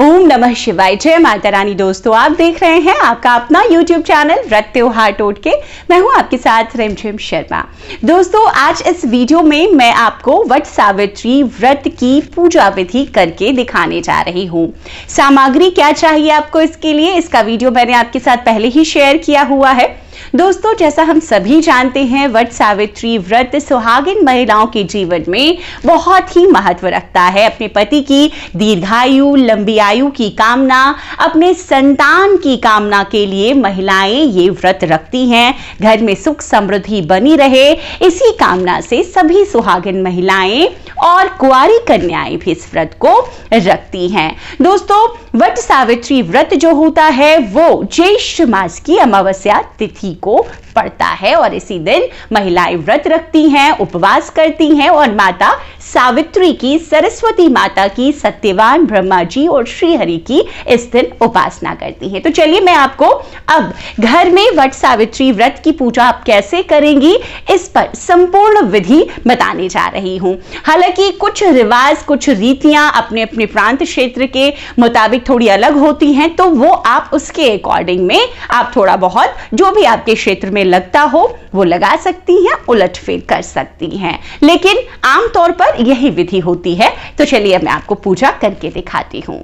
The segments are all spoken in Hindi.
ओम नमः शिवाय। जय माता रानी। दोस्तों, आप देख रहे हैं आपका अपना YouTube चैनल व्रत त्योहार टोटके। मैं हूं आपके साथ रिमझिम शर्मा। दोस्तों, आज इस वीडियो में मैं आपको वट सावित्री व्रत की पूजा विधि करके दिखाने जा रही हूं। सामग्री क्या चाहिए आपको इसके लिए, इसका वीडियो मैंने आपके साथ पहले ही शेयर किया हुआ है। दोस्तों, जैसा हम सभी जानते हैं, वट सावित्री व्रत सुहागिन महिलाओं के जीवन में बहुत ही महत्व रखता है। अपने पति की दीर्घायु, लंबी आयु की कामना, अपने संतान की कामना के लिए महिलाएं ये व्रत रखती हैं। घर में सुख समृद्धि बनी रहे, इसी कामना से सभी सुहागिन महिलाएं और कुंवारी कन्याएं भी इस व्रत को रखती हैं। दोस्तों, वट सावित्री व्रत जो होता है वो ज्येष्ठ मास की अमावस्या तिथि को पड़ता है और इसी दिन महिलाएं व्रत रखती हैं, उपवास करती हैं और माता सावित्री की, सरस्वती माता की, सत्यवान ब्रह्मा जी और श्री हरि की इस दिन उपासना करती हैं। तो चलिए मैं आपको अब घर में वट सावित्री व्रत की पूजा आप कैसे करेंगी इस पर संपूर्ण विधि बताने जा रही हूं। हालांकि कुछ रिवाज, कुछ रीतियां अपने अपने प्रांत क्षेत्र के मुताबिक थोड़ी अलग होती हैं, तो वो आप उसके अकॉर्डिंग में आप थोड़ा बहुत जो भी आपके क्षेत्र में लगता हो वो लगा सकती हैं, उलटफेर कर सकती हैं, लेकिन आमतौर पर यही विधि होती है। तो चलिए मैं आपको पूजा करके दिखाती हूं।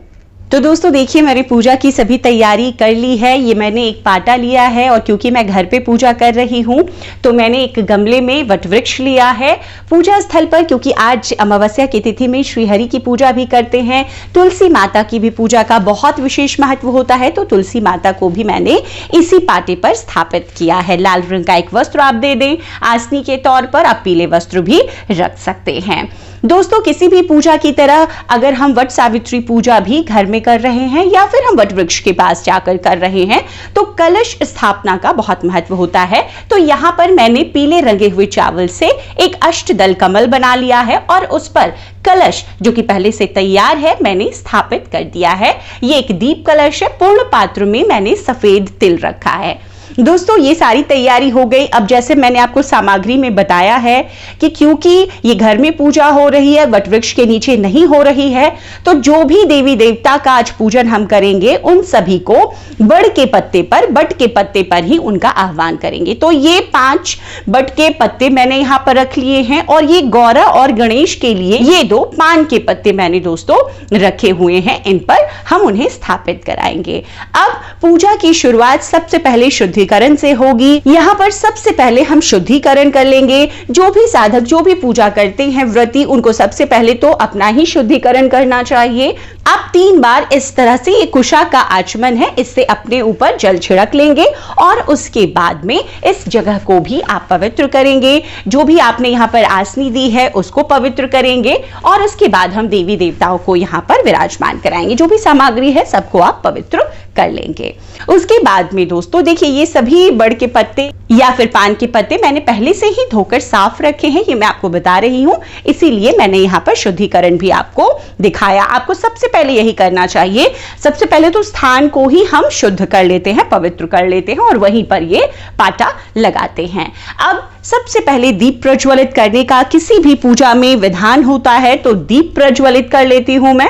तो दोस्तों देखिए, मैंने पूजा की सभी तैयारी कर ली है। ये मैंने एक पाटा लिया है और क्योंकि मैं घर पे पूजा कर रही हूँ तो मैंने एक गमले में वट वृक्ष लिया है। पूजा स्थल पर, क्योंकि आज अमावस्या की तिथि में श्री हरि की पूजा भी करते हैं, तुलसी माता की भी पूजा का बहुत विशेष महत्व होता है, तो तुलसी माता को भी मैंने इसी पाटे पर स्थापित किया है। लाल रंग का एक वस्त्र आप दे दें आसनी के तौर पर, आप पीले वस्त्र भी रख सकते हैं। दोस्तों, किसी भी पूजा की तरह अगर हम वट सावित्री पूजा भी घर में कर रहे हैं या फिर हम वट वृक्ष के पास जाकर कर रहे हैं तो कलश स्थापना का बहुत महत्व होता है। तो यहां पर मैंने पीले रंगे हुए चावल से एक अष्टदल कमल बना लिया है और उस पर कलश जो कि पहले से तैयार है मैंने स्थापित कर दिया है। ये एक दीप कलश है। पूर्ण पात्र में मैंने सफेद तिल रखा है। दोस्तों, ये सारी तैयारी हो गई। अब जैसे मैंने आपको सामग्री में बताया है कि क्योंकि ये घर में पूजा हो रही है, वट वृक्ष के नीचे नहीं हो रही है, तो जो भी देवी देवता का आज पूजन हम करेंगे उन सभी को बड़ के पत्ते पर, बट के पत्ते पर ही उनका आह्वान करेंगे। तो ये 5 बट के पत्ते मैंने यहां पर रख लिए हैं और ये गौरा और गणेश के लिए ये 2 पान के पत्ते मैंने दोस्तों रखे हुए हैं। इन पर हम उन्हें स्थापित कराएंगे। अब पूजा की शुरुआत सबसे पहले शुद्धिकरण से होगी। यहाँ पर सबसे पहले हम शुद्धिकरण कर लेंगे। जो भी साधक, जो भी पूजा करते हैं व्रती, उनको सबसे पहले तो अपना ही शुद्धिकरण करना चाहिए। आप 3 बार इस तरह से, ये कुशा का आचमन है, इससे अपने ऊपर जल छिड़क लेंगे और उसके बाद में इस जगह को भी आप पवित्र करेंगे। जो भी आपने यहाँ पर आसनी दी है उसको पवित्र करेंगे और उसके बाद हम देवी देवताओं को यहाँ पर विराजमान कराएंगे। जो भी सामग्री है सबको आप पवित्र कर लेंगे। उसके बाद में दोस्तों देखिए, ये सभी बड़ के पत्ते या फिर पान के पत्ते मैंने पहले से ही धोकर साफ रखे हैं। ये मैं आपको बता रही हूं, इसीलिए मैंने यहाँ पर शुद्धिकरण भी आपको दिखाया। आपको सबसे पहले यही करना चाहिए। सबसे पहले तो स्थान को ही हम शुद्ध कर लेते हैं, पवित्र कर लेते हैं और वहीं पर ये पाटा लगाते हैं। अब सबसे पहले दीप प्रज्वलित करने का किसी भी पूजा में विधान होता है, तो दीप प्रज्वलित कर लेती हूं मैं।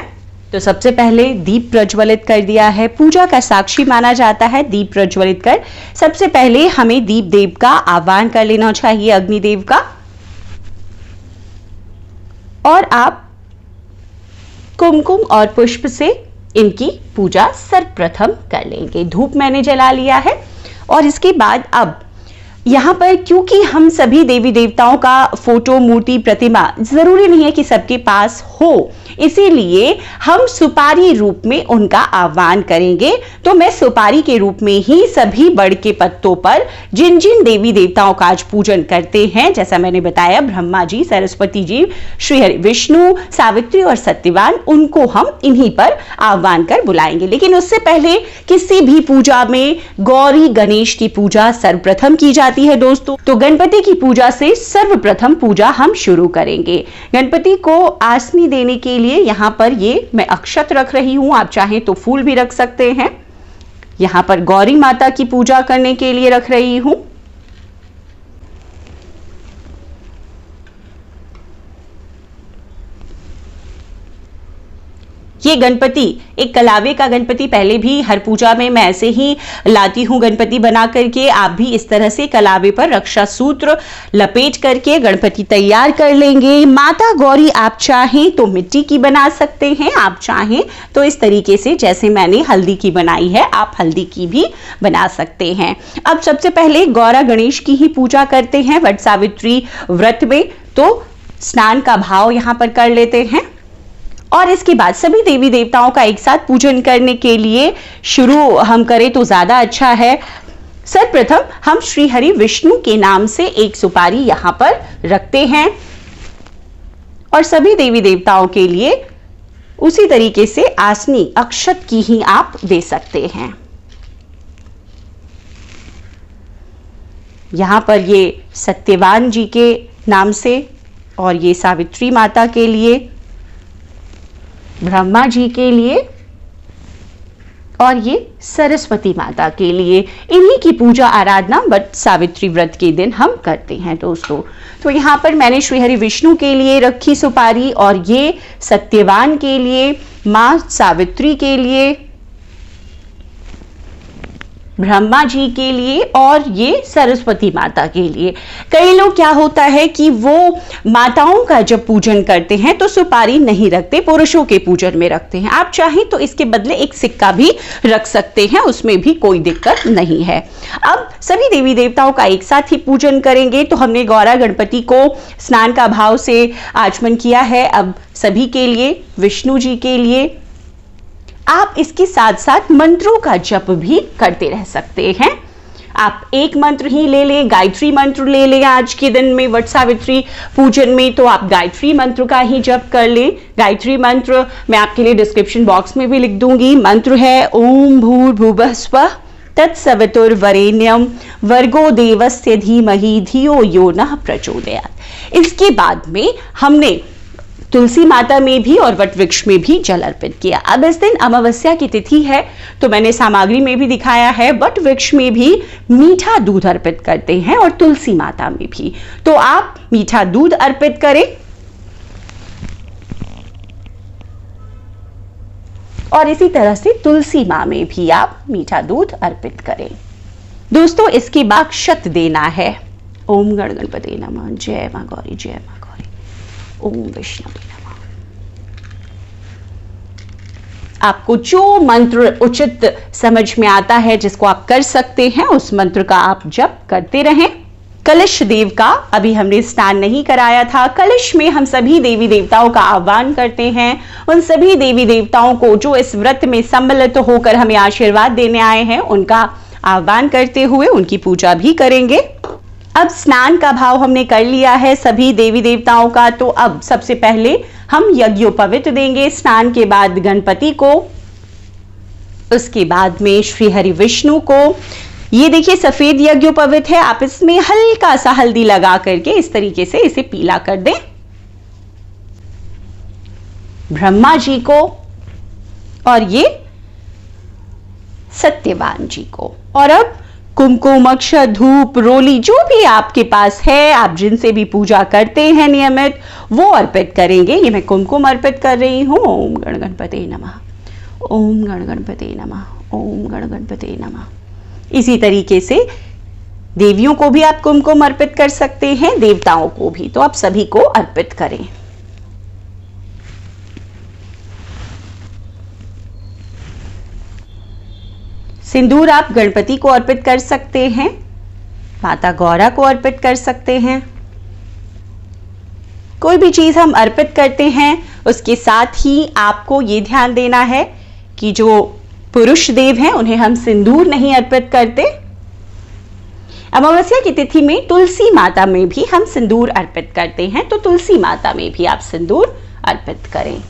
तो सबसे पहले दीप प्रज्वलित कर दिया है। पूजा का साक्षी माना जाता है दीप प्रज्वलित कर। सबसे पहले हमें दीप देव का आह्वान कर लेना चाहिए, अग्निदेव का, और आप कुमकुम और पुष्प से इनकी पूजा सर्वप्रथम कर लेंगे। धूप मैंने जला लिया है और इसके बाद अब यहाँ पर, क्योंकि हम सभी देवी देवताओं का फोटो, मूर्ति, प्रतिमा जरूरी नहीं है कि सबके पास हो, इसीलिए हम सुपारी रूप में उनका आह्वान करेंगे। तो मैं सुपारी के रूप में ही सभी बड़ के पत्तों पर जिन जिन देवी देवताओं का आज पूजन करते हैं, जैसा मैंने बताया, ब्रह्मा जी, सरस्वती जी, श्री हरि, विष्णु, सावित्री और सत्यवान, उनको हम इन्हीं पर आह्वान कर बुलाएंगे। लेकिन उससे पहले किसी भी पूजा में गौरी गणेश की पूजा सर्वप्रथम की जाती है दोस्तों। तो गणपति की पूजा से सर्वप्रथम पूजा हम शुरू करेंगे। गणपति को आसनी देने के लिए यहां पर ये मैं अक्षत रख रही हूं, आप चाहें तो फूल भी रख सकते हैं। यहां पर गौरी माता की पूजा करने के लिए रख रही हूं। ये गणपति एक कलावे का गणपति, पहले भी हर पूजा में मैं ऐसे ही लाती हूँ गणपति बना करके। आप भी इस तरह से कलावे पर रक्षा सूत्र लपेट करके गणपति तैयार कर लेंगे। माता गौरी आप चाहें तो मिट्टी की बना सकते हैं, आप चाहें तो इस तरीके से जैसे मैंने हल्दी की बनाई है आप हल्दी की भी बना सकते हैं। अब सबसे पहले गौरा गणेश की ही पूजा करते हैं वट सावित्री व्रत में, तो स्नान का भाव यहां पर कर लेते हैं और इसके बाद सभी देवी देवताओं का एक साथ पूजन करने के लिए शुरू हम करें तो ज्यादा अच्छा है। सर्वप्रथम हम श्री हरि विष्णु के नाम से एक सुपारी यहां पर रखते हैं और सभी देवी देवताओं के लिए उसी तरीके से आसनी अक्षत की ही आप दे सकते हैं। यहां पर ये सत्यवान जी के नाम से और ये सावित्री माता के लिए, ब्रह्मा जी के लिए और ये सरस्वती माता के लिए, इन्हीं की पूजा आराधना वट सावित्री व्रत के दिन हम करते हैं दोस्तों। तो यहाँ पर मैंने श्री हरि विष्णु के लिए रखी सुपारी और ये सत्यवान के लिए, मां सावित्री के लिए, ब्रह्मा जी के लिए और ये सरस्वती माता के लिए। कई लोग क्या होता है कि वो माताओं का जब पूजन करते हैं तो सुपारी नहीं रखते, पुरुषों के पूजन में रखते हैं। आप चाहें तो इसके बदले एक सिक्का भी रख सकते हैं, उसमें भी कोई दिक्कत नहीं है। अब सभी देवी देवताओं का एक साथ ही पूजन करेंगे। तो हमने गौरा गणपति को स्नान का भाव से आचमन किया है। अब सभी के लिए, विष्णु जी के लिए आप इसके साथ साथ मंत्रों का जप भी करते रह सकते हैं। आप एक मंत्र ही ले लें, गायत्री मंत्र ले लें आज के दिन में वट सावित्री पूजन में, तो आप गायत्री मंत्र का ही जप कर लें। गायत्री मंत्र मैं आपके लिए डिस्क्रिप्शन बॉक्स में भी लिख दूंगी। मंत्र है ओम भूर्भुवः स्वः तत्सवितुर्वरेण्यं भर्गो देवस्य धीमहि धियो यो नः प्रचोदयात्। इसके बाद में हमने तुलसी माता में भी और वट वृक्ष में भी जल अर्पित किया। अब इस दिन अमावस्या की तिथि है तो मैंने सामग्री में भी दिखाया है, वट वृक्ष में भी मीठा दूध अर्पित करते हैं और तुलसी माता में भी, तो आप मीठा दूध अर्पित करें और इसी तरह से तुलसी मां में भी आप मीठा दूध अर्पित करें। दोस्तों इसके बाद अक्षत देना है। ओम गण गणपते नमः, जय मां गौरी, जय मां गौरी, ओम विष्णु नमः। आपको जो मंत्र उचित समझ में आता है, जिसको आप कर सकते हैं, उस मंत्र का आप जप करते रहें। कलश देव का अभी हमने स्नान नहीं कराया था। कलश में हम सभी देवी देवताओं का आह्वान करते हैं। उन सभी देवी देवताओं को जो इस व्रत में सम्मिलित होकर हमें आशीर्वाद देने आए हैं, उनका आह्वान करते हुए उनकी पूजा भी करेंगे। अब स्नान का भाव हमने कर लिया है सभी देवी देवताओं का, तो अब सबसे पहले हम यज्ञोपवीत देंगे स्नान के बाद गणपति को, उसके बाद में श्री हरि विष्णु को। ये देखिए सफेद यज्ञोपवीत है, आप इसमें हल्का सा हल्दी लगा करके इस तरीके से इसे पीला कर दें। ब्रह्मा जी को और ये सत्यवान जी को। और अब कुमकुम, अक्षत, धूप, रोली जो भी आपके पास है, आप जिनसे भी पूजा करते हैं नियमित, वो अर्पित करेंगे। ये मैं कुमकुम अर्पित कर रही हूं। ओम गण गणपते नमः, ओम गण गणपते नमः, ओम गण गणपते नमः। इसी तरीके से देवियों को भी आप कुमकुम अर्पित कर सकते हैं, देवताओं को भी, तो आप सभी को अर्पित करें। सिंदूर आप गणपति को अर्पित कर सकते हैं, माता गौरा को अर्पित कर सकते हैं। कोई भी चीज हम अर्पित करते हैं उसके साथ ही आपको ये ध्यान देना है कि जो पुरुष देव हैं उन्हें हम सिंदूर नहीं अर्पित करते। अमावस्या की तिथि में तुलसी माता में भी हम सिंदूर अर्पित करते हैं, तो तुलसी माता में भी आप सिंदूर अर्पित करें।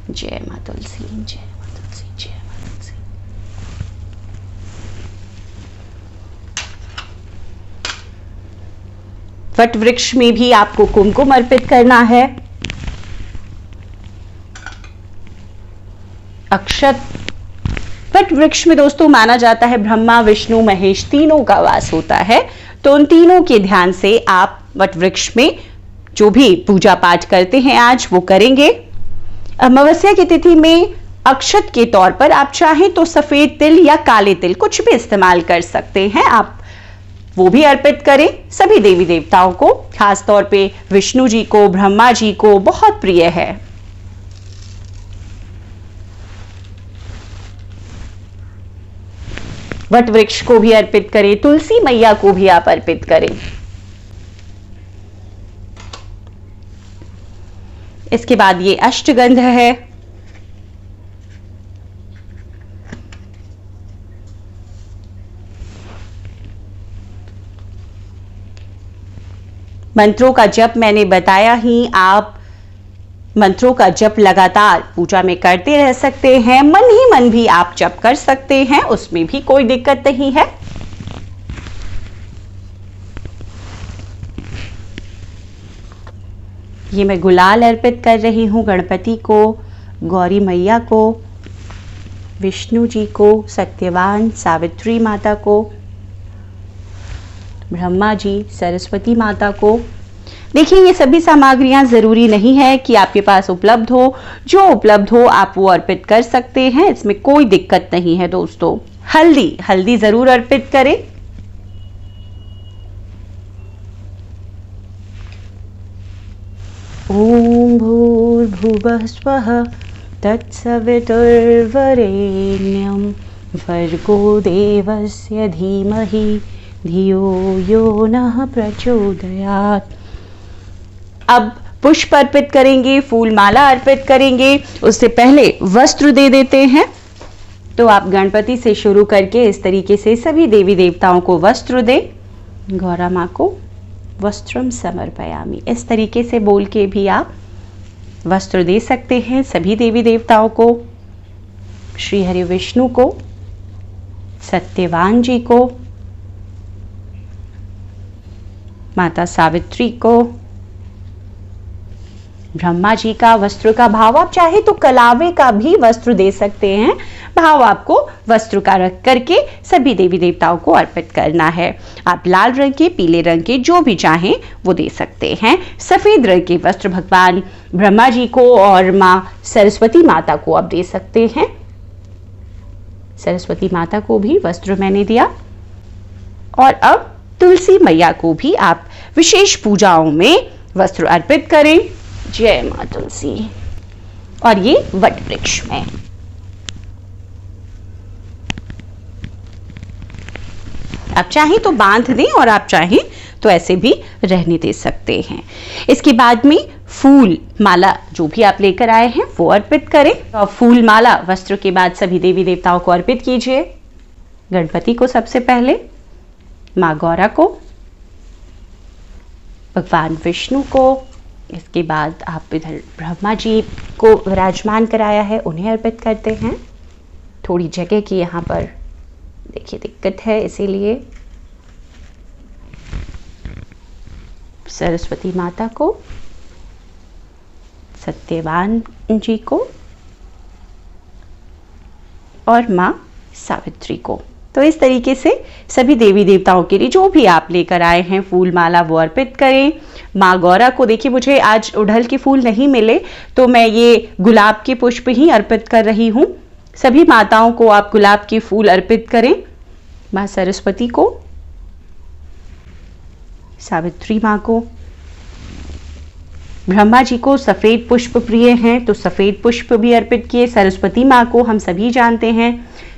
जय मां तुलसी, जय मां तुलसी, जय मां तुलसी। वट वृक्ष में भी आपको कुमकुम अर्पित करना है। अक्षत, वट वृक्ष में दोस्तों माना जाता है ब्रह्मा विष्णु महेश तीनों का वास होता है, तो उन तीनों के ध्यान से आप वट वृक्ष में जो भी पूजा पाठ करते हैं आज वो करेंगे। अमावस्या की तिथि में अक्षत के तौर पर आप चाहें तो सफेद तिल या काले तिल कुछ भी इस्तेमाल कर सकते हैं, आप वो भी अर्पित करें सभी देवी देवताओं को। खास तौर पे विष्णु जी को, ब्रह्मा जी को बहुत प्रिय है। वट वृक्ष को भी अर्पित करें, तुलसी मैया को भी आप अर्पित करें। इसके बाद ये अष्टगंध है। मंत्रों का जप मैंने बताया ही, आप मंत्रों का जप लगातार पूजा में करते रह सकते हैं। मन ही मन भी आप जप कर सकते हैं, उसमें भी कोई दिक्कत नहीं है। ये मैं गुलाल अर्पित कर रही हूं गणपति को, गौरी मैया को, विष्णु जी को, सत्यवान सावित्री माता को, ब्रह्मा जी, सरस्वती माता को। देखिए ये सभी सामग्रियां जरूरी नहीं है कि आपके पास उपलब्ध हो, जो उपलब्ध हो आप वो अर्पित कर सकते हैं, इसमें कोई दिक्कत नहीं है दोस्तों। हल्दी जरूर अर्पित करें। ओम भूर्भुवः स्वः तत्सवितुर्वरेण्यं भर्गो देवस्य धीमहि धियो यो नः प्रचोदयात्। अब पुष्प अर्पित करेंगे, फूल माला अर्पित करेंगे, उससे पहले वस्त्र दे देते हैं। तो आप गणपति से शुरू करके इस तरीके से सभी देवी देवताओं को वस्त्र दें। गौरा माँ को वस्त्रम समर्पयामि, इस तरीके से बोल के भी आप वस्त्र दे सकते हैं सभी देवी देवताओं को। श्री हरि विष्णु को, सत्यवान जी को, माता सावित्री को, ब्रह्मा जी का वस्त्र का भाव आप चाहे तो कलावे का भी वस्त्र दे सकते हैं। भाव आपको वस्त्र का रख करके सभी देवी देवताओं को अर्पित करना है। आप लाल रंग के, पीले रंग के जो भी चाहें वो दे सकते हैं। सफेद रंग के वस्त्र भगवान ब्रह्मा जी को और माँ सरस्वती माता को आप दे सकते हैं। सरस्वती माता को भी वस्त्र मैंने दिया। और अब तुलसी मैया को भी आप विशेष पूजाओं में वस्त्र अर्पित करें। जय मां तुलसी। और ये वट वृक्ष में आप चाहें तो बांध दें और आप चाहें तो ऐसे भी रहने दे सकते हैं। इसके बाद में फूल माला जो भी आप लेकर आए हैं वो अर्पित करें। और फूल माला वस्त्र के बाद सभी देवी देवताओं को अर्पित कीजिए। गणपति को सबसे पहले, माँ गौरा को, भगवान विष्णु को, इसके बाद आप इधर ब्रह्मा जी को विराजमान कराया है उन्हें अर्पित करते हैं। थोड़ी जगह की यहाँ पर देखिए दिक्कत है, इसीलिए सरस्वती माता को, सत्यवान जी को और माँ सावित्री को। तो इस तरीके से सभी देवी देवताओं के लिए जो भी आप लेकर आए हैं फूल माला वो अर्पित करें। माँ गौरा को देखिए मुझे आज उड़हल के फूल नहीं मिले तो मैं ये गुलाब के पुष्प ही अर्पित कर रही हूँ। सभी माताओं को आप गुलाब के फूल अर्पित करें। माँ सरस्वती को, सावित्री माँ को, ब्रह्मा जी को सफेद पुष्प प्रिय हैं तो सफेद पुष्प भी अर्पित किए। सरस्वती माँ को हम सभी जानते हैं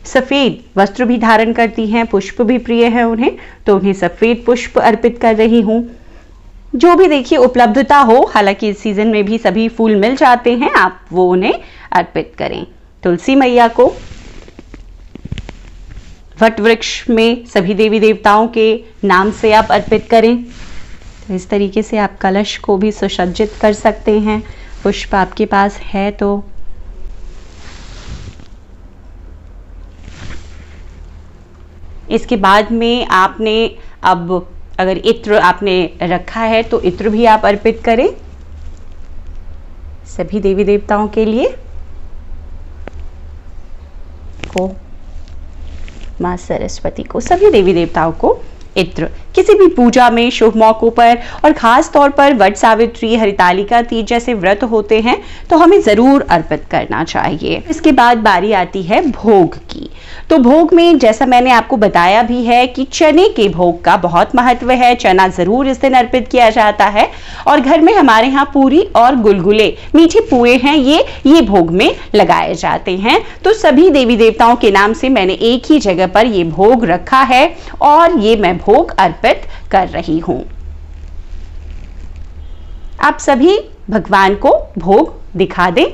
सफेद वस्त्र भी धारण करती हैं, पुष्प भी प्रिय है उन्हें, तो उन्हें सफेद पुष्प अर्पित कर रही हूँ। जो भी देखिए उपलब्धता हो, हालांकि इस सीजन में भी सभी फूल मिल जाते हैं, आप वो उन्हें अर्पित करें। तुलसी मैया को, वट वृक्ष में सभी देवी देवताओं के नाम से आप अर्पित करें। तो इस तरीके से आप कलश को भी सुसज्जित कर सकते हैं, पुष्प आपके पास है तो। इसके बाद में आपने अब अगर इत्र आपने रखा है तो इत्र भी आप अर्पित करें सभी देवी देवताओं के लिए। को, माँ सरस्वती को, सभी देवी देवताओं को इत्र किसी भी पूजा में, शुभ मौकों पर और खास तौर पर वट सावित्री, हरितालिका तीज जैसे व्रत होते हैं तो हमें जरूर अर्पित करना चाहिए। इसके बाद बारी आती है भोग की। तो भोग में जैसा मैंने आपको बताया भी है कि चने के भोग का बहुत महत्व है। चना जरूर इस दिन अर्पित किया जाता है और घर में हमारे यहाँ पूरी और गुलगुले, मीठे पुए हैं, ये भोग में लगाए जाते हैं। तो सभी देवी देवताओं के नाम से मैंने एक ही जगह पर ये भोग रखा है और ये मैं भोग अर्पित कर रही हूं। आप सभी भगवान को भोग दिखा दें।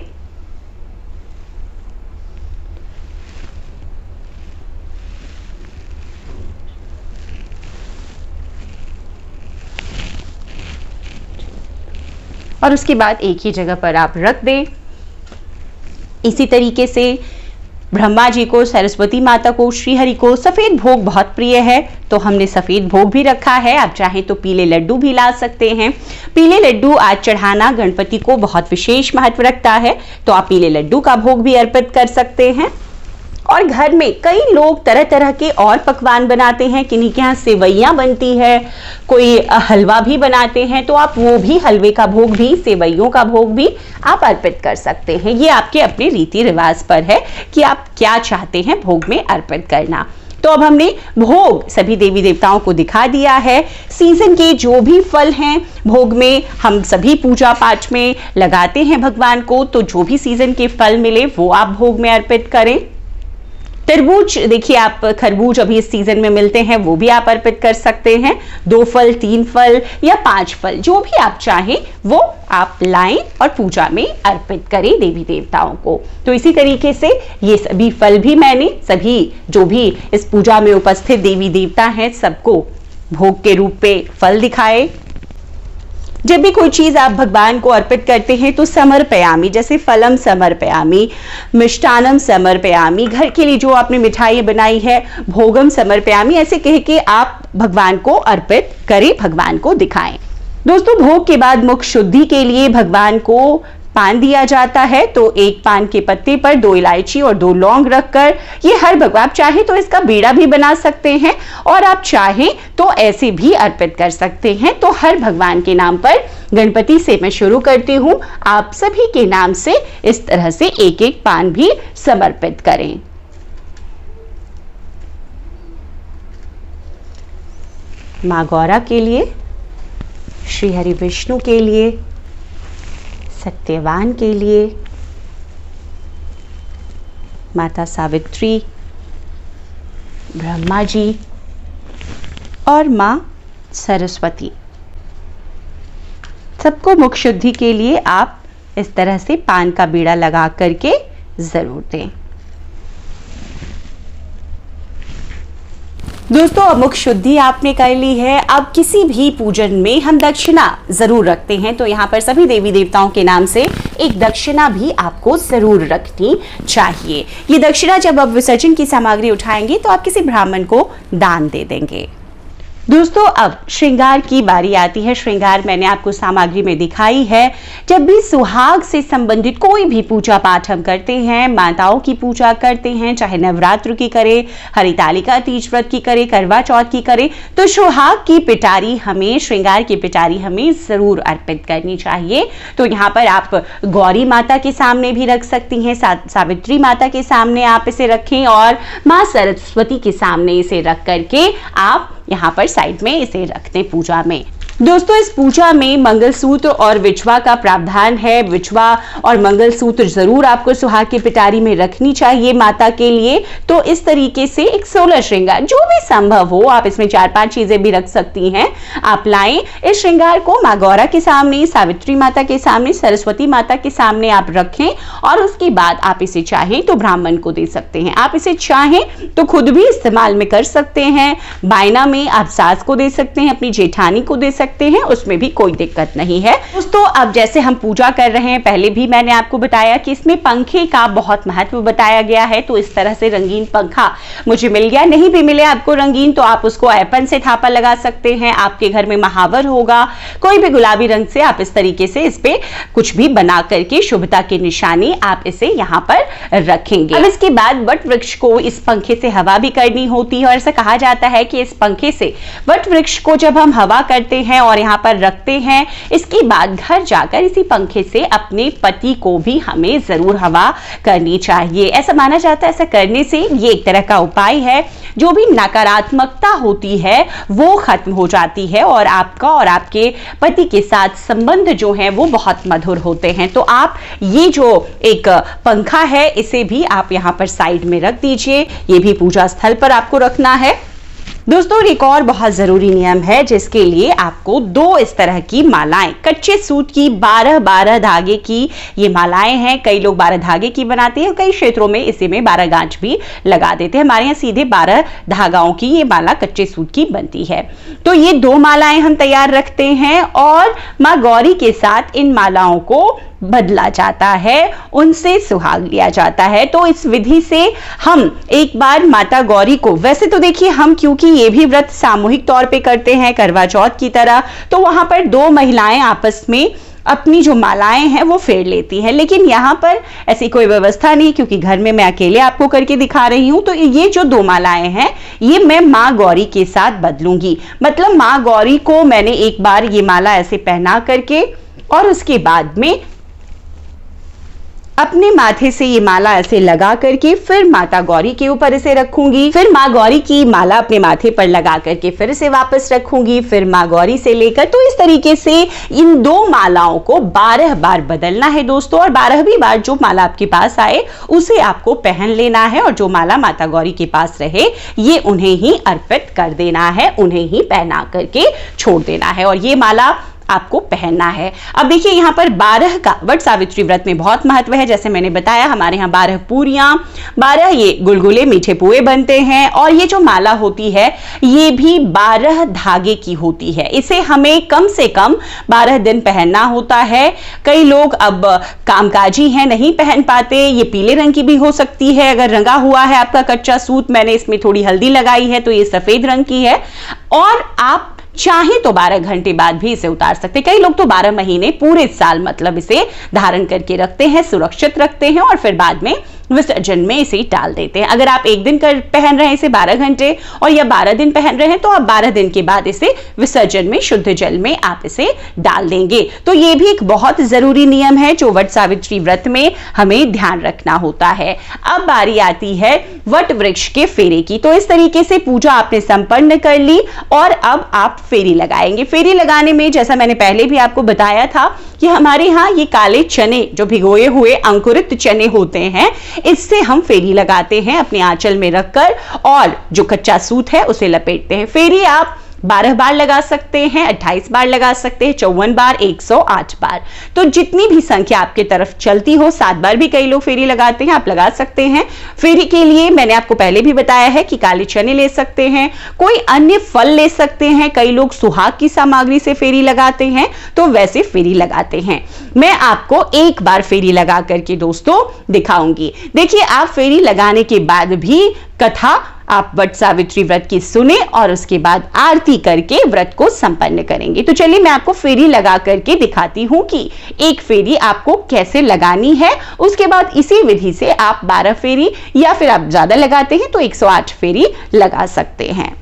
और उसके बाद एक ही जगह पर आप रख दें। इसी तरीके से ब्रह्मा जी को, सरस्वती माता को, श्री हरि को सफेद भोग बहुत प्रिय है तो हमने सफेद भोग भी रखा है। आप चाहें तो पीले लड्डू भी ला सकते हैं। पीले लड्डू आज चढ़ाना गणपति को बहुत विशेष महत्व रखता है तो आप पीले लड्डू का भोग भी अर्पित कर सकते हैं। और घर में कई लोग तरह तरह के और पकवान बनाते हैं। किन्हीं के यहाँ सेवइयाँ बनती है, कोई हलवा भी बनाते हैं तो आप वो भी, हलवे का भोग भी, सेवइयों का भोग भी आप अर्पित कर सकते हैं। ये आपके अपने रीति रिवाज पर है कि आप क्या चाहते हैं भोग में अर्पित करना। तो अब हमने भोग सभी देवी देवताओं को दिखा दिया है। सीजन के जो भी फल हैं भोग में हम सभी पूजा पाठ में लगाते हैं भगवान को, तो जो भी सीजन के फल मिले वो आप भोग में अर्पित करें। तरबूज, देखिए आप खरबूज अभी इस सीजन में मिलते हैं वो भी आप अर्पित कर सकते हैं। 2 फल, 3 फल या 5 फल जो भी आप चाहें वो आप लाएं और पूजा में अर्पित करें देवी देवताओं को। तो इसी तरीके से ये सभी फल भी मैंने सभी जो भी इस पूजा में उपस्थित देवी देवता हैं सबको भोग के रूप में फल दिखाए। जब भी कोई चीज आप भगवान को अर्पित करते हैं तो समर्पयामि, जैसे फलम समर्पयामि, मिष्टानम समर्पयामि, घर के लिए जो आपने मिठाई बनाई है भोगम समर्पयामि, ऐसे कह के आप भगवान को अर्पित करें, भगवान को दिखाएं। दोस्तों भोग के बाद मुख शुद्धि के लिए भगवान को पान दिया जाता है। तो एक पान के पत्ते पर 2 इलायची और 2 लौंग रखकर ये हर भगवान, आप चाहे तो इसका बीड़ा भी बना सकते हैं और आप चाहें तो ऐसे भी अर्पित कर सकते हैं। तो हर भगवान के नाम पर, गणपति से मैं शुरू करती हूं, आप सभी के नाम से इस तरह से एक एक पान भी समर्पित करें। माँ गौरा के लिए, श्री हरि विष्णु के लिए, सत्यवान के लिए, माता सावित्री, ब्रह्मा जी और माँ सरस्वती, सबको मुख शुद्धि के लिए आप इस तरह से पान का बीड़ा लगा करके जरूर दें। दोस्तों अब मुख शुद्धि आपने कर ली है। अब किसी भी पूजन में हम दक्षिणा जरूर रखते हैं तो यहाँ पर सभी देवी देवताओं के नाम से एक दक्षिणा भी आपको जरूर रखनी चाहिए। ये दक्षिणा जब आप विसर्जन की सामग्री उठाएंगे तो आप किसी ब्राह्मण को दान दे देंगे। दोस्तों अब श्रृंगार की बारी आती है। श्रृंगार मैंने आपको सामग्री में दिखाई है। जब भी सुहाग से संबंधित कोई भी पूजा पाठ हम करते हैं, माताओं की पूजा करते हैं, चाहे नवरात्र की करें, हरितालिका तीज व्रत की करें, करवा चौथ की करें, तो सुहाग की पिटारी हमें, श्रृंगार की पिटारी हमें जरूर अर्पित करनी चाहिए। तो यहाँ पर आप गौरी माता के सामने भी रख सकती हैं, सावित्री माता के सामने आप इसे रखें और माँ सरस्वती के सामने इसे रख करके आप यहाँ पर साइड में इसे रखते पूजा में। दोस्तों इस पूजा में मंगलसूत्र और विछवा का प्रावधान है। विछवा और मंगलसूत्र जरूर आपको सुहाग की पिटारी में रखनी चाहिए माता के लिए। तो इस तरीके से एक 16 श्रृंगार जो भी संभव हो, आप इसमें 4-5 चीजें भी रख सकती हैं, आप लाएं। इस श्रृंगार को माँ गौरा के सामने, सावित्री माता के सामने, सरस्वती माता के सामने आप रखें और उसके बाद आप इसे चाहें तो ब्राह्मण को दे सकते हैं, आप इसे चाहें तो खुद भी इस्तेमाल में कर सकते हैं। बायना में आप सास को दे सकते हैं, अपनी जेठानी को दे सकते सकते हैं, उसमें भी कोई दिक्कत नहीं है। दोस्तों अब जैसे हम पूजा कर रहे हैं, पहले भी मैंने आपको बताया कि इसमें पंखे का बहुत महत्व बताया गया है। तो इस तरह से रंगीन पंखा मुझे मिल गया, नहीं भी मिले आपको रंगीन तो आप उसको ऐपन से थापा लगा सकते हैं। आपके घर में महावर होगा, कोई भी गुलाबी रंग से आप इस तरीके से इस पे कुछ भी बना करके शुभता की निशानी आप इसे यहाँ पर रखेंगे। अब इसके बाद वट वृक्ष को इस पंखे से हवा भी करनी होती है और ऐसा कहा जाता है कि इस पंखे से वट वृक्ष को जब हम हवा करते हैं और यहाँ पर रखते हैं, इसके बाद घर जाकर इसी पंखे से अपने पति को भी हमें जरूर हवा करनी चाहिए। ऐसा माना जाता है ऐसा करने से ये एक तरह का उपाय है, जो भी नकारात्मकता होती है वो खत्म हो जाती है और आपका और आपके पति के साथ संबंध जो है वो बहुत मधुर होते हैं। तो आप ये जो एक पंखा है इसे भी आप यहाँ पर साइड में रख दीजिए, ये भी पूजा स्थल पर आपको रखना है। दोस्तों एक और बहुत जरूरी नियम है जिसके लिए आपको 2 इस तरह की मालाएं, कच्चे सूत की 12 धागे की ये मालाएं हैं। कई लोग 12 धागे की बनाते हैं, कई क्षेत्रों में इसी में 12 गांठ भी लगा देते हैं। हमारे यहाँ सीधे 12 धागाओं की ये माला कच्चे सूत की बनती है। तो ये 2 मालाएं हम तैयार रखते हैं और माँ गौरी के साथ इन मालाओं को बदला जाता है, उनसे सुहाग लिया जाता है। तो इस विधि से हम एक बार माता गौरी को, वैसे तो देखिए हम क्योंकि ये भी व्रत सामूहिक तौर पे करते हैं करवा चौथ की तरह, तो वहां पर 2 महिलाएं आपस में अपनी जो मालाएं हैं वो फेर लेती हैं, लेकिन यहाँ पर ऐसी कोई व्यवस्था नहीं क्योंकि घर में मैं अकेले आपको करके दिखा रही हूं। तो ये जो 2 मालाएं हैं ये मैं माँ गौरी के साथ बदलूंगी। मतलब माँ गौरी को मैंने एक बार ये माला ऐसे पहना करके और उसके बाद में अपने माथे से ये माला ऐसे लगा करके फिर माता गौरी के ऊपर इसे रखूंगी, फिर माँ गौरी की माला अपने माथे पर लगा करके फिर इसे वापस रखूंगी, फिर माँ गौरी से लेकर। तो इस तरीके से इन 2 मालाओं को 12 बार बदलना है दोस्तों, और 12वीं बार जो माला आपके पास आए उसे आपको पहन लेना है और जो माला माता गौरी के पास रहे ये उन्हें ही अर्पित कर देना है, उन्हें ही पहना करके छोड़ देना है और ये माला आपको पहनना है। अब देखिए यहाँ पर 12 का वट सावित्री व्रत में बहुत महत्व है। जैसे मैंने बताया हमारे यहाँ 12 पूरियां, 12 ये गुलगुले मीठे पुए बनते हैं और ये जो माला होती है ये भी 12 धागे की होती है। इसे हमें कम से कम 12 दिन पहनना होता है। कई लोग अब कामकाजी हैं, नहीं पहन पाते। ये पीले रंग की भी हो सकती है, अगर रंगा हुआ है आपका कच्चा सूत, मैंने इसमें थोड़ी हल्दी लगाई है तो ये सफेद रंग की है। और आप चाहे तो 12 घंटे बाद भी इसे उतार सकते। कई लोग तो 12 महीने पूरे साल मतलब इसे धारण करके रखते हैं, सुरक्षित रखते हैं और फिर बाद में विसर्जन में इसे डाल देते हैं। अगर आप एक दिन पहन रहे हैं इसे 12 घंटे और या 12 दिन पहन रहे हैं तो आप 12 दिन के बाद इसे विसर्जन में शुद्ध जल में आप इसे डाल देंगे। तो ये भी एक बहुत जरूरी नियम है जो वट सावित्री व्रत में हमें ध्यान रखना होता है। अब बारी आती है वट वृक्ष के फेरे की। तो इस तरीके से पूजा आपने संपन्न कर ली और अब आप फेरी लगाएंगे। फेरी लगाने में जैसा मैंने पहले भी आपको बताया था कि हमारे यहाँ ये काले चने जो भिगोए हुए अंकुरित चने होते हैं इससे हम फेरी लगाते हैं अपने आंचल में रखकर और जो कच्चा सूत है उसे लपेटते हैं। फेरी आप 12 बार लगा सकते हैं, 28 बार लगा सकते हैं, 54 बार, 108 बार, तो जितनी भी संख्या आपके तरफ चलती हो। 7 बार भी कई लोग फेरी लगाते हैं, आप लगा सकते हैं। फेरी के लिए मैंने आपको पहले भी बताया है कि काले चने ले सकते हैं, कोई अन्य फल ले सकते हैं। कई लोग सुहाग की सामग्री से फेरी लगाते हैं तो वैसे फेरी लगाते हैं। मैं आपको एक बार फेरी लगा करके दोस्तों दिखाऊंगी। देखिए आप फेरी लगाने के बाद भी कथा आप वट सावित्री व्रत की सुने और उसके बाद आरती करके व्रत को संपन्न करेंगे। तो चलिए मैं आपको फेरी लगा करके दिखाती हूं कि एक फेरी आपको कैसे लगानी है। उसके बाद इसी विधि से आप 12 फेरी या फिर आप ज्यादा लगाते हैं तो 108 फेरी लगा सकते हैं।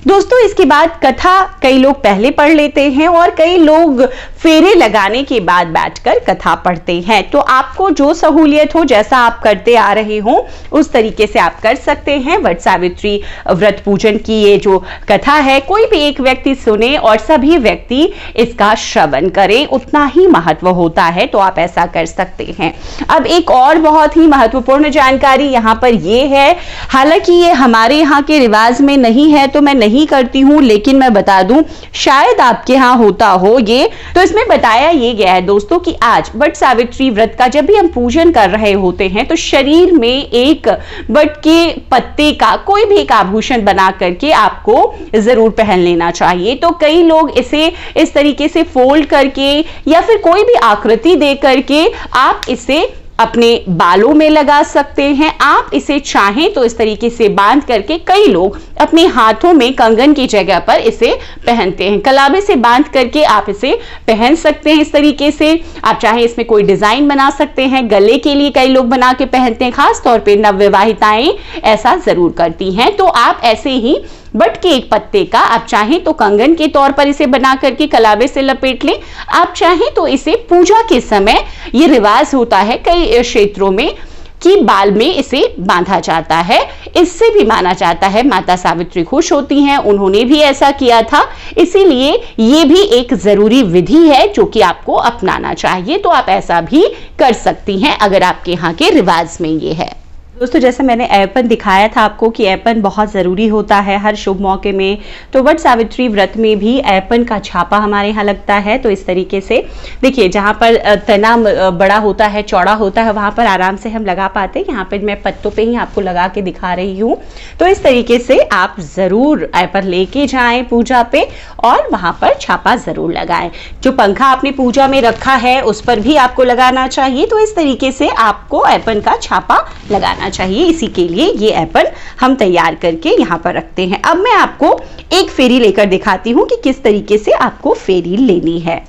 दोस्तों इसके बाद कथा कई लोग पहले पढ़ लेते हैं और कई लोग फेरे लगाने के बाद बैठकर कथा पढ़ते हैं। तो आपको जो सहूलियत हो, जैसा आप करते आ रहे हो उस तरीके से आप कर सकते हैं। वट सावित्री व्रत पूजन की ये जो कथा है कोई भी एक व्यक्ति सुने और सभी व्यक्ति इसका श्रवण करें, उतना ही महत्व होता है। तो आप ऐसा कर सकते हैं। अब एक और बहुत ही महत्वपूर्ण जानकारी यहाँ पर ये है, हालांकि ये हमारे यहाँ के रिवाज में नहीं है तो मैं नहीं नहीं करती हूँ, लेकिन मैं बता दूं शायद आपके यहाँ होता हो ये। तो इसमें बताया ये गया है दोस्तों कि आज वट सावित्री व्रत का जब भी हम पूजन कर रहे होते हैं तो शरीर में एक वट के पत्ते का कोई भी एक आभूषण बना करके आपको जरूर पहन लेना चाहिए। तो कई लोग इसे इस तरीके से फोल्ड करके या फिर कोई भी आकृति दे करके आप इसे अपने बालों में लगा सकते हैं। आप इसे चाहें तो इस तरीके से बांध करके कई लोग अपने हाथों में कंगन की जगह पर इसे पहनते हैं। कलावे से बांध करके आप इसे पहन सकते हैं। इस तरीके से आप चाहें इसमें कोई डिजाइन बना सकते हैं। गले के लिए कई लोग बना के पहनते हैं, खास तौर पे नवविवाहिताएं ऐसा जरूर करती हैं। तो आप ऐसे ही वट के एक पत्ते का आप चाहें तो कंगन के तौर पर इसे बना करके कलावे से लपेट लें। आप चाहें तो इसे पूजा के समय, ये रिवाज होता है कई क्षेत्रों में कि बाल में इसे बांधा जाता है। इससे भी माना जाता है माता सावित्री खुश होती हैं, उन्होंने भी ऐसा किया था। इसीलिए ये भी एक जरूरी विधि है जो कि आपको अपनाना चाहिए। तो आप ऐसा भी कर सकती हैं अगर आपके यहाँ के रिवाज में ये है। दोस्तों जैसे मैंने ऐपन दिखाया था आपको कि ऐपन बहुत ज़रूरी होता है हर शुभ मौके में, तो वट सावित्री व्रत में भी ऐपन का छापा हमारे यहाँ लगता है। तो इस तरीके से देखिए, जहाँ पर तना बड़ा होता है, चौड़ा होता है, वहाँ पर आराम से हम लगा पाते हैं। यहाँ पर मैं पत्तों पे ही आपको लगा के दिखा रही हूँ। तो इस तरीके से आप ज़रूर ऐपन लेके जाएं पूजा पे और वहाँ पर छापा ज़रूर लगाएं। जो पंखा आपने पूजा में रखा है उस पर भी आपको लगाना चाहिए। तो इस तरीके से आपको ऐपन का छापा लगाना चाहिए। इसी के लिए ये ऐपन हम तैयार करके यहाँ पर रखते हैं। अब मैं आपको एक फेरी लेकर दिखाती हूँ कि किस तरीके से आपको फेरी लेनी है।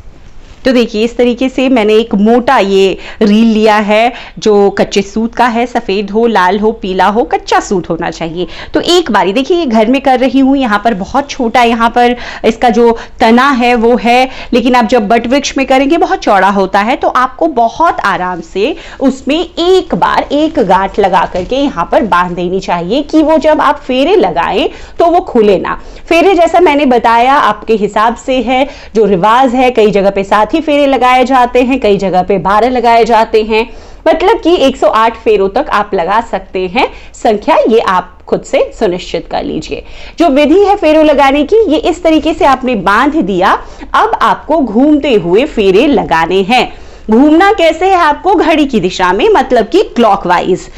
तो देखिए, इस तरीके से मैंने एक मोटा ये रील लिया है जो कच्चे सूत का है। सफ़ेद हो, लाल हो, पीला हो, कच्चा सूत होना चाहिए। तो एक बारी देखिए, ये घर में कर रही हूँ, यहाँ पर बहुत छोटा, यहाँ पर इसका जो तना है वो है, लेकिन आप जब बट वृक्ष में करेंगे बहुत चौड़ा होता है। तो आपको बहुत आराम से उसमें एक बार एक गांठ लगा करके यहाँ पर बांध देनी चाहिए कि वो जब आप फेरे लगाएं तो वो खुले ना। फेरे जैसा मैंने बताया आपके हिसाब से है, जो रिवाज है। कई जगह पे साथ ही फेरे लगाए जाते हैं, कई जगह पे 12 लगाए जाते हैं। मतलब कि 108 फेरों तक आप लगा सकते हैं। संख्या ये आप खुद से सुनिश्चित कर लीजिए। जो विधि है फेरों लगाने की, ये इस तरीके से आपने बांध दिया। अब आपको घूमते हुए फेरे लगाने हैं। घूमना कैसे है? आपको घड़ी की दिशा में, मतलब कि क्लॉकवाइज।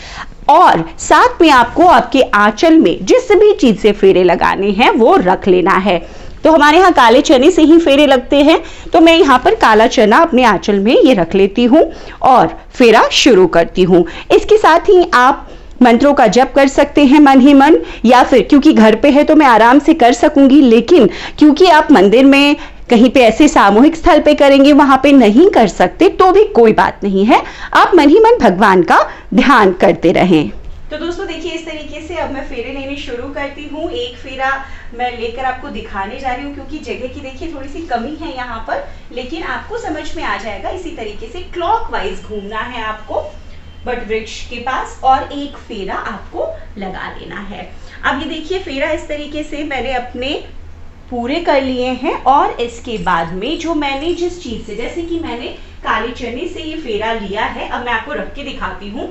और साथ में आपको आपके आंचल में जिस भी चीज से फेरे लगाने हैं वो रख लेना है। तो हमारे यहाँ काले चने से ही फेरे लगते हैं, तो मैं यहाँ पर काला चना अपने आंचल में ये रख लेती हूँ और फेरा शुरू करती हूँ। इसके साथ ही आप मंत्रों का जप कर सकते हैं मन ही मन, या फिर क्योंकि घर पे है तो मैं आराम से कर सकूंगी, लेकिन क्योंकि आप मंदिर में कहीं पे ऐसे सामूहिक स्थल पे करेंगे, वहां पे नहीं कर सकते तो भी कोई बात नहीं है। आप मन ही मन भगवान का ध्यान करते रहें। तो दोस्तों देखिए, इस तरीके से अब मैं फेरे लेने शुरू करती हूँ। एक फेरा मैं लेकर आपको दिखाने जा रही हूँ क्योंकि जगह की देखिए थोड़ी सी कमी है यहाँ पर, लेकिन आपको समझ में आ जाएगा। इसी तरीके से क्लॉकवाइज घूमना है आपको बट वृक्ष के पास और एक फेरा आपको लगा लेना है। अब ये देखिए, फेरा इस तरीके से मैंने अपने पूरे कर लिए हैं। और इसके बाद में जो मैंने जिस चीज से, जैसे कि मैंने काले चने से ये फेरा लिया है, अब मैं आपको रख के दिखाती हूँ।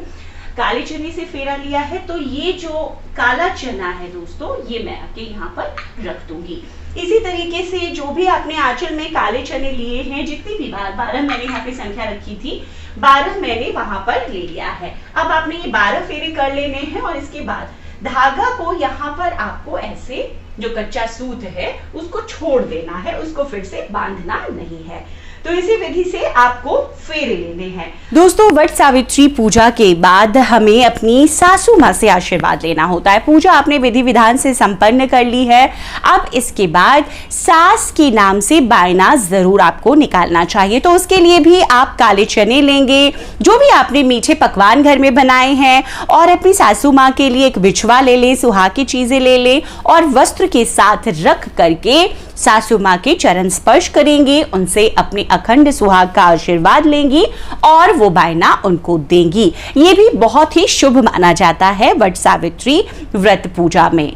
काले चने से फेरा लिया है, तो ये जो काला चना है दोस्तों, ये मैं आपके यहाँ पर रख दूंगी। इसी तरीके से जो भी आपने आंचल में काले चने लिए हैं, जितनी भी बार 12 मैंने यहाँ पे संख्या रखी थी, 12 मैंने वहां पर ले लिया है। अब आपने ये 12 फेरे कर लेने हैं और इसके बाद धागा को यहाँ पर आपको ऐसे, जो कच्चा सूत है उसको छोड़ देना है, उसको फिर से बांधना नहीं है। तो इसी विधि से आपको फेरे लेने हैं। दोस्तों, वट सावित्री पूजा के बाद हमें अपनी सासू माँ से आशीर्वाद लेना होता है। पूजा आपने विधि विधान से संपन्न कर ली है। अब इसके बाद सास के नाम से बायना जरूर आपको निकालना चाहिए। तो उसके लिए भी आप काले चने लेंगे, जो भी आपने मीठे पकवान घर में बनाए हैं, और अपनी सासू माँ के लिए एक बिछवा ले लें, सुहाग की चीजें ले लें और वस्त्र के साथ रख करके सासू माँ के चरण स्पर्श करेंगे, उनसे अपने अखंड सुहाग का आशीर्वाद लेंगी और वो बायना उनको देंगी। ये भी बहुत ही शुभ माना जाता है वट सावित्री व्रत पूजा में।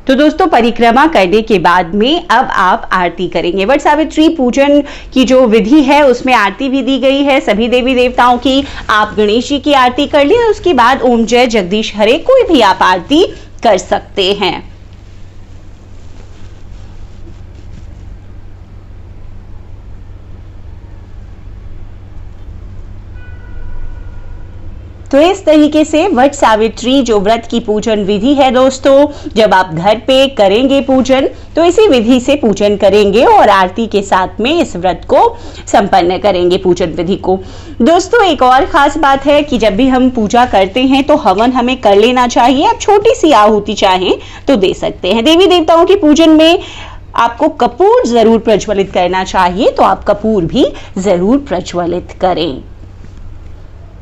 तो दोस्तों, परिक्रमा करने के बाद में अब आप आरती करेंगे। वट सावित्री पूजन की जो विधि है उसमें आरती भी दी गई है सभी देवी देवताओं की। आप गणेश जी की आरती कर लें, उसके बाद ओम जय जगदीश हरे कोई भी आप आरती कर सकते हैं। तो इस तरीके से वट सावित्री जो व्रत की पूजन विधि है दोस्तों, जब आप घर पे करेंगे पूजन तो इसी विधि से पूजन करेंगे और आरती के साथ में इस व्रत को संपन्न करेंगे, पूजन विधि को। दोस्तों एक और खास बात है कि जब भी हम पूजा करते हैं तो हवन हमें कर लेना चाहिए। आप छोटी सी आहुति चाहें तो दे सकते हैं। देवी देवताओं के पूजन में आपको कपूर जरूर प्रज्वलित करना चाहिए, तो आप कपूर भी जरूर प्रज्वलित करें।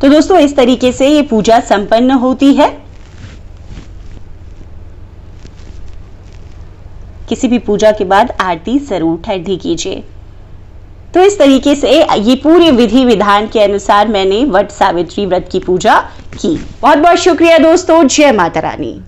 तो दोस्तों इस तरीके से ये पूजा संपन्न होती है। किसी भी पूजा के बाद आरती जरूर ठंडी कीजिए। तो इस तरीके से ये पूरे विधि विधान के अनुसार मैंने वट सावित्री व्रत की पूजा की। बहुत बहुत शुक्रिया दोस्तों। जय माता रानी।